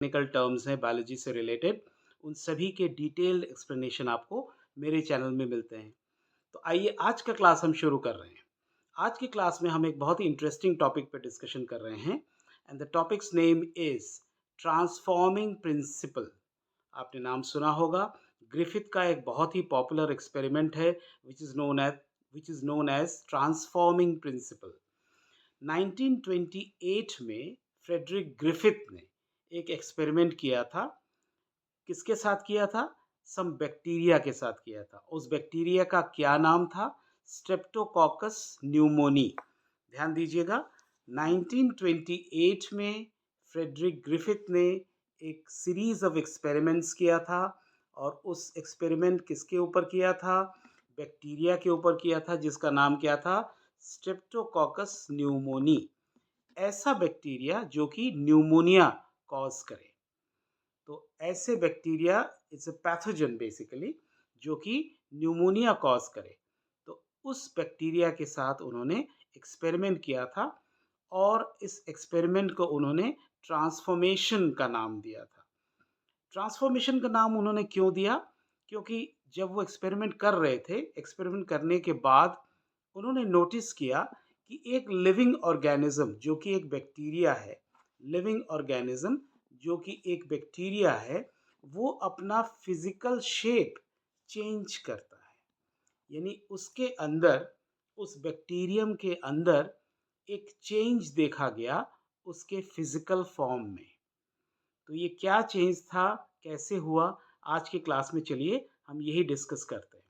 Technical terms हैं biology से related, उन सभी के डिटेल्ड एक्सप्लेनेशन आपको मेरे चैनल में मिलते हैं। तो आइए आज का क्लास हम शुरू कर रहे हैं। आज की क्लास में हम एक बहुत ही इंटरेस्टिंग टॉपिक पर डिस्कशन कर रहे हैं and the topics name is transforming principle. आपने नाम सुना होगा। ग्रिफिथ का एक बहुत ही पॉपुलर एक्सपेरिमेंट है which is known as transforming principle. 1928 में फ्रेडरिक ग्रिफिथ ने एक एक्सपेरिमेंट किया था। किसके साथ किया था? सम बैक्टीरिया के साथ किया था। उस बैक्टीरिया का क्या नाम था? Streptococcus pneumoniae. ध्यान दीजिएगा, 1928 में फ्रेडरिक ग्रिफिथ ने एक सीरीज ऑफ एक्सपेरिमेंट्स किया था और उस एक्सपेरिमेंट किसके ऊपर किया था? बैक्टीरिया के ऊपर किया था, जिसका नाम क्या था? Streptococcus pneumoniae. ऐसा बैक्टीरिया जो कि न्यूमोनिया कॉज करे। तो ऐसे bacteria it's a pathogen basically, जो कि न्यूमोनिया कॉज करे। तो उस बैक्टीरिया के साथ उन्होंने एक्सपेरिमेंट किया था और इस एक्सपेरिमेंट को उन्होंने ट्रांसफॉर्मेशन का नाम दिया था। ट्रांसफॉर्मेशन का नाम उन्होंने क्यों दिया? क्योंकि जब वो एक्सपेरिमेंट कर रहे थे, एक्सपेरिमेंट करने के बाद उन्होंने नोटिस किया कि एक लिविंग ऑर्गेनिज्म जो कि एक बैक्टीरिया है, लिविंग ऑर्गेनिज्म जो कि एक बैक्टीरिया है, वो अपना फिजिकल शेप चेंज करता है। यानी उसके अंदर, उस बैक्टीरियम के अंदर एक चेंज देखा गया उसके फिजिकल फॉर्म में। तो ये क्या चेंज था, कैसे हुआ, आज की क्लास में चलिए हम यही डिस्कस करते हैं।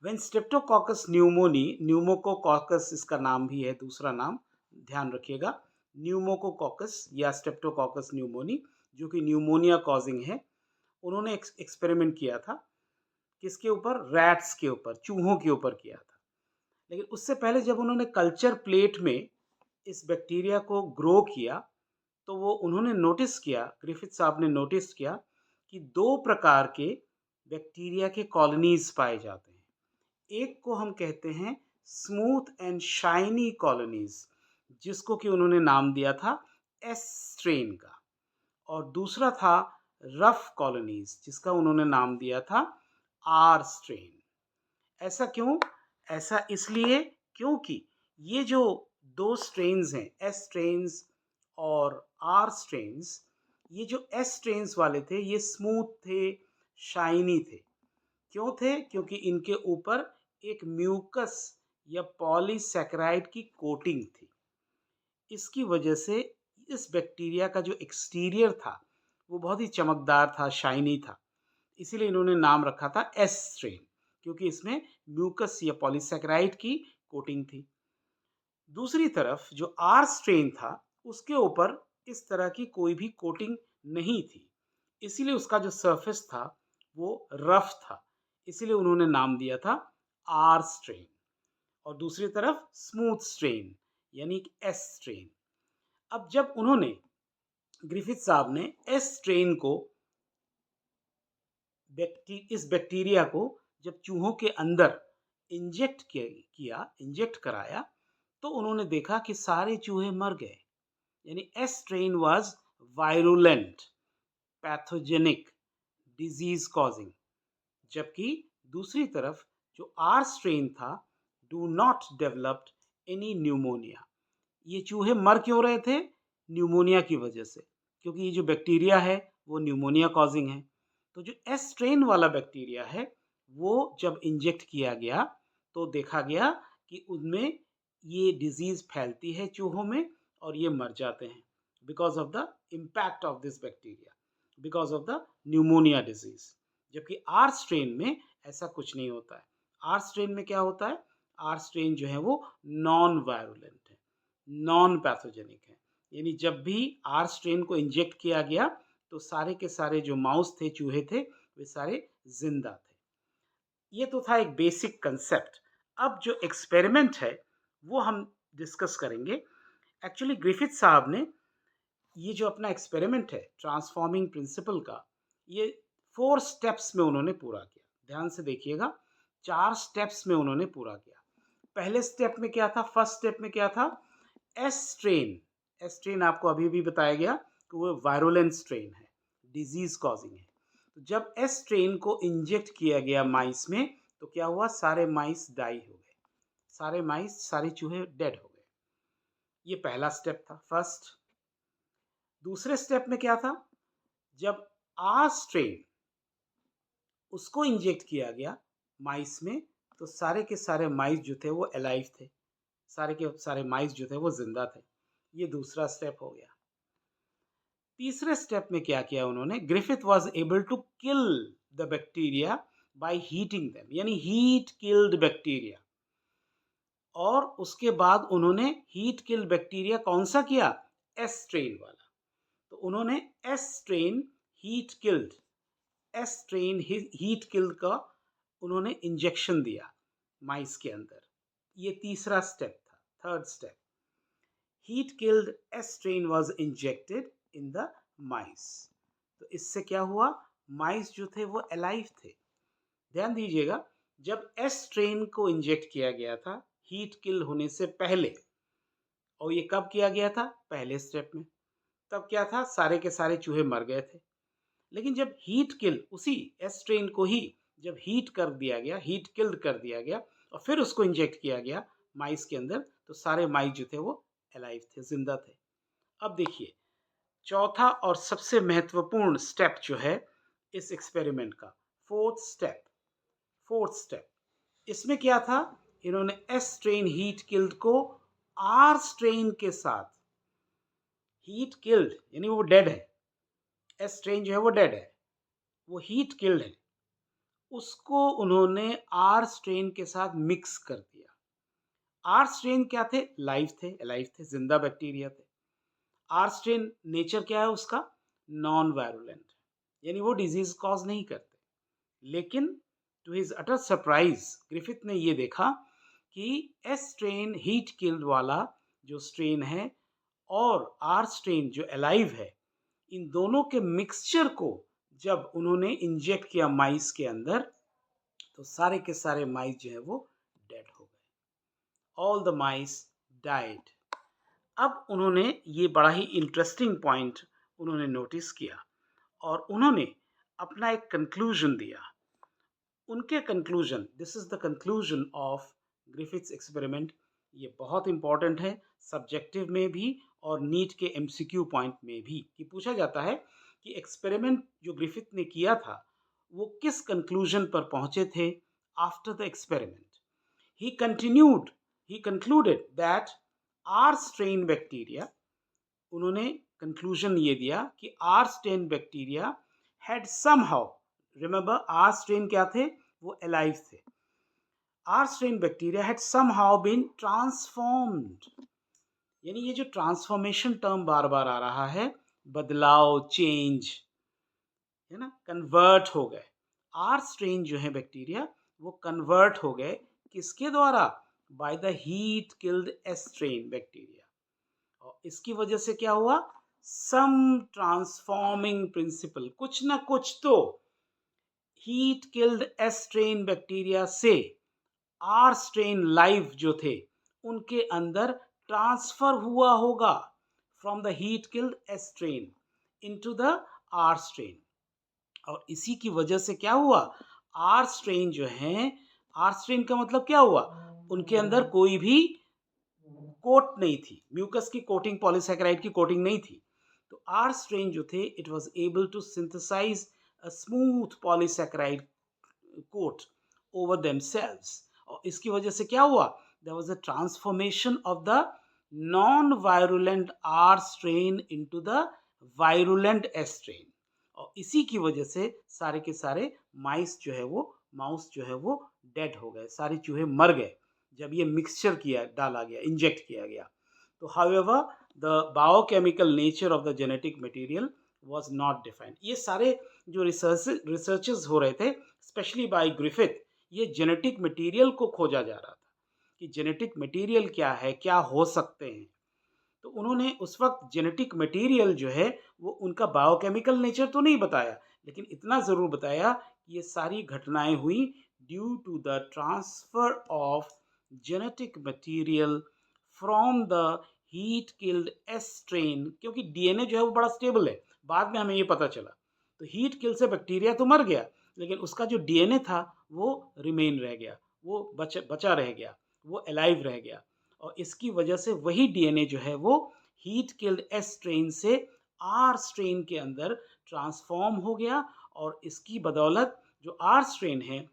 व्हेन स्ट्रेप्टोकोकस न्यूमोनी, न्यूमोकोकॉकस इसका नाम भी है, दूसरा नाम ध्यान रखिएगा, न्यूमोकोकॉकस या स्ट्रेप्टोकोकस न्यूमोनी, जो कि न्यूमोनिया कॉजिंग है। उन्होंने एक्सपेरिमेंट किया था किसके ऊपर? रैट्स के ऊपर, चूहों के ऊपर किया था। लेकिन उससे पहले जब उन्होंने कल्चर प्लेट में इस बैक्टीरिया को ग्रो किया, तो वो उन्होंने नोटिस किया, ग्रिफिथ साहब ने नोटिस किया कि दो प्रकार के बैक्टीरिया के कॉलोनीज पाए जाते हैं। एक को हम कहते हैं स्मूथ एंड शाइनी कॉलोनीज, जिसको कि उन्होंने नाम दिया था एस स्ट्रेन का, और दूसरा था रफ कॉलोनीज, जिसका उन्होंने नाम दिया था आर स्ट्रेन। ऐसा क्यों? ऐसा इसलिए क्योंकि ये जो दो स्ट्रेन्स हैं, एस स्ट्रेन्स और आर स्ट्रेन्स, ये जो एस स्ट्रेन्स वाले थे ये स्मूथ थे, शाइनी थे। क्यों थे? क्योंकि इनके ऊपर एक म्यूकस या पॉलीसैकेराइड की कोटिंग थी। इसकी वजह से इस बैक्टीरिया का जो एक्सटीरियर था वो बहुत ही चमकदार था, शाइनी था। इसीलिए इन्होंने नाम रखा था एस स्ट्रेन, क्योंकि इसमें म्यूकस या पॉलीसैकेराइड की कोटिंग थी। दूसरी तरफ जो आर स्ट्रेन था, उसके ऊपर इस तरह की कोई भी कोटिंग नहीं थी, इसीलिए उसका जो सरफेस था वो रफ था। इसीलिए उन्होंने नाम दिया था आर स्ट्रेन। और दूसरी तरफ स्मूथ स्ट्रेन यानी कि एस स्ट्रेन। अब जब उन्होंने, ग्रिफिथ साहब ने एस स्ट्रेन को, इस बैक्टीरिया को जब चूहों के अंदर इंजेक्ट कराया, तो उन्होंने देखा कि सारे चूहे मर गए। यानी S strain was virulent, pathogenic, disease causing. जबकि दूसरी तरफ जो आर स्ट्रेन था, do not developed any pneumonia. ये चूहे मर क्यों रहे थे? न्यूमोनिया की वजह से, क्योंकि ये जो बैक्टीरिया है वो न्यूमोनिया कॉजिंग है। तो जो एस स्ट्रेन वाला बैक्टीरिया है, वो जब इंजेक्ट किया गया तो देखा गया कि उनमें ये डिजीज फैलती है चूहों में और ये मर जाते हैं because of the impact of this bacteria, because of the pneumonia disease. जबकि आर स्ट्रेन में ऐसा कुछ नहीं होता है। आर स्ट्रेन में क्या होता है? आर स्ट्रेन जो है वो नॉन वायरुलेंट है, नॉन पैथोजेनिक है। यानी जब भी आर स्ट्रेन को इंजेक्ट किया गया तो सारे के सारे जो माउस थे, चूहे थे, वे सारे जिंदा थे। ये तो था एक बेसिक कंसेप्ट। अब जो एक्सपेरिमेंट है वो हम डिस्कस करेंगे। एक्चुअली ग्रिफिथ साहब ने ये जो अपना एक्सपेरिमेंट है ट्रांसफॉर्मिंग प्रिंसिपल का, ये 4 स्टेप्स में उन्होंने पूरा किया। ध्यान से देखिएगा, 4 स्टेप्स में उन्होंने पूरा किया। पहले स्टेप में क्या था? फर्स्ट स्टेप में क्या था? S strain. एस स्ट्रेन आपको अभी भी बताया गया वो वायरुलेंट स्ट्रेन है, डिजीज कॉजिंग है। तो जब एस स्ट्रेन को इंजेक्ट किया गया माइस में तो क्या हुआ, सारे माइस डाई हो गए, सारे माइस, सारे चूहे डेड हो गए। ये पहला स्टेप था, फर्स्ट। दूसरे स्टेप में क्या था, जब आर स्ट्रेन उसको इंजेक्ट किया गया माइस में तो सारे के सारे माइस जो थे वो अलाइव थे, सारे के सारे माइस जो थे वो जिंदा थे। ये दूसरा स्टेप हो गया। तीसरे स्टेप में क्या किया उन्होंने, Griffith was able to kill the bacteria by heating them, यानी हीट किल्ड बैक्टीरिया। और उसके बाद उन्होंने हीट किल्ड बैक्टीरिया कौन सा किया, एस स्ट्रेन वाला। तो उन्होंने S strain heat killed, S strain heat killed का उन्होंने इंजेक्शन दिया माइस के अंदर। ये तीसरा स्टेप था, third step. Heat killed S strain was injected in the माइस। तो इससे क्या हुआ, माइस जो थे वो अलाइव थे। ध्यान दीजिएगा, जब एस स्ट्रेन को इंजेक्ट किया गया था हीट किल होने से पहले, और ये कब किया गया था, पहले स्टेप में, तब क्या था, सारे के सारे चूहे मर गए थे। लेकिन जब हीट किल, उसी एस स्ट्रेन को ही जब हीट कर दिया गया, हीट किल्ड कर दिया गया और फिर उसको इंजेक्ट किया गया माइस के अंदर, तो सारे माइस जो थे वो अलाइव थे, जिंदा थे। अब देखिए चौथा और सबसे महत्वपूर्ण स्टेप जो है इस एक्सपेरिमेंट का, फोर्थ स्टेप, इसमें क्या था, इन्होंने एस स्ट्रेन हीट किल्ड को आर स्ट्रेन के साथ, हीट किल्ड यानी वो डेड है, एस स्ट्रेन जो है वो डेड है, वो हीट किल्ड है, उसको उन्होंने आर स्ट्रेन के साथ मिक्स कर दिया। आर स्ट्रेन क्या थे, लाइव थे, अलाइव थे, जिंदा बैक्टीरिया थे। आर स्ट्रेन नेचर क्या है उसका, नॉन वायरुलेंट, यानी वो डिजीज कॉज नहीं करते। लेकिन to his utter surprise Griffith ने ये देखा कि एस स्ट्रेन हीट किल्ड वाला जो स्ट्रेन है और आर स्ट्रेन जो अलाइव है, इन दोनों के मिक्सचर को जब उन्होंने इंजेक्ट किया माइस के अंदर तो सारे के सारे माइस जो है वो डेड हो गए, ऑल द माइस डाइड। अब उन्होंने ये बड़ा ही इंटरेस्टिंग पॉइंट उन्होंने नोटिस किया और उन्होंने अपना एक कंक्लूजन दिया। उनके conclusion, this is the conclusion of Griffiths experiment. ये बहुत इंपॉर्टेंट है, सब्जेक्टिव में भी और नीट के एमसीक्यू पॉइंट में भी, कि पूछा जाता है कि एक्सपेरिमेंट जो ग्रिफिथ ने किया था वो किस कंक्लूजन पर पहुंचे थे after the experiment. He concluded that R strain bacteria, उन्होंने कंक्लूजन ये दिया कि R strain bacteria had somehow, remember R strain क्या थे, वो अलाइव थे, R strain bacteria had somehow been transformed, यानी ये जो ट्रांसफॉर्मेशन टर्म बार बार आ रहा है, बदलाव, चेंज, है ना, कन्वर्ट हो गए। आर स्ट्रेन जो है बैक्टीरिया वो कन्वर्ट हो गए, किसके द्वारा, by the heat killed S strain bacteria. और इसकी वजह से क्या हुआ, सम ट्रांसफॉर्मिंग प्रिंसिपल, कुछ ना कुछ तो heat killed S strain bacteria से आर स्ट्रेन लाइव जो थे उनके अंदर ट्रांसफर हुआ होगा from the heat killed S strain into the R strain. और इसी की वजह से क्या हुआ, आर स्ट्रेन जो है, आर स्ट्रेन का मतलब क्या हुआ, उनके अंदर कोई भी कोट नहीं थी, म्यूकस की कोटिंग, पॉलीसैकेराइड की कोटिंग नहीं थी। तो आर स्ट्रेन जो थे it was able to synthesize a smooth polysaccharide coat over themselves. और इसकी वजह से क्या हुआ, there was a transformation of the non virulent R strain into the virulent S strain. और इसी की वजह से सारे के सारे माइस जो है वो, माउस जो है वो डेड हो गए, सारे चूहे मर गए जब ये मिक्सचर किया, डाला गया, इंजेक्ट किया गया। तो however the biochemical nature of the genetic material was not defined. ये सारे जो रिसर्चेस हो रहे थे स्पेशली बाय ग्रिफिथ, ये जेनेटिक मटेरियल को खोजा जा रहा था कि जेनेटिक मटेरियल क्या है, क्या हो सकते हैं। तो उन्होंने उस वक्त जेनेटिक मटेरियल जो है वो उनका बायोकेमिकल नेचर तो नहीं बताया, लेकिन इतना ज़रूर बताया कि ये सारी घटनाएं हुई due to the transfer of genetic material from the heat killed S strain, क्योंकि डीएनए जो है वो बड़ा स्टेबल है, बाद में हमें ये पता चला। तो हीट किल से बैक्टीरिया तो मर गया, लेकिन उसका जो डीएनए था वो रिमेन रह गया, वो बचा रह गया, वो अलाइव रह गया। और इसकी वजह से वही डीएनए जो है वो हीट किल्ड एस स्ट्रेन से आर स्ट्रेन के अंदर ट्रांसफॉर्म हो गया, और इसकी बदौलत जो आर स्ट्रेन है,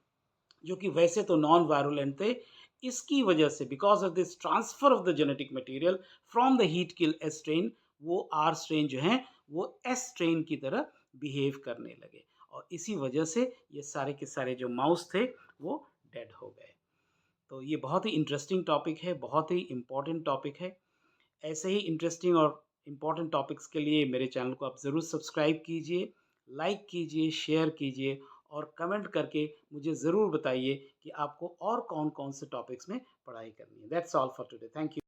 जो कि वैसे तो नॉन वायरुलेंट थे, इसकी वजह से because of this transfer of the genetic material from the heat kill S strain, वो आर स्ट्रेन जो है वो एस स्ट्रेन की तरह बिहेव करने लगे, और इसी वजह से ये सारे के सारे जो माउस थे वो डेड हो गए। तो ये बहुत ही इंटरेस्टिंग टॉपिक है, बहुत ही इम्पोर्टेंट टॉपिक है। ऐसे ही इंटरेस्टिंग और इम्पोर्टेंट टॉपिक्स के लिए मेरे चैनल को आप ज़रूर सब्सक्राइब कीजिए, लाइक कीजिए, शेयर कीजिए, और कमेंट करके मुझे ज़रूर बताइए कि आपको और कौन-कौन से टॉपिक्स में पढ़ाई करनी है। That's all for today. Thank you.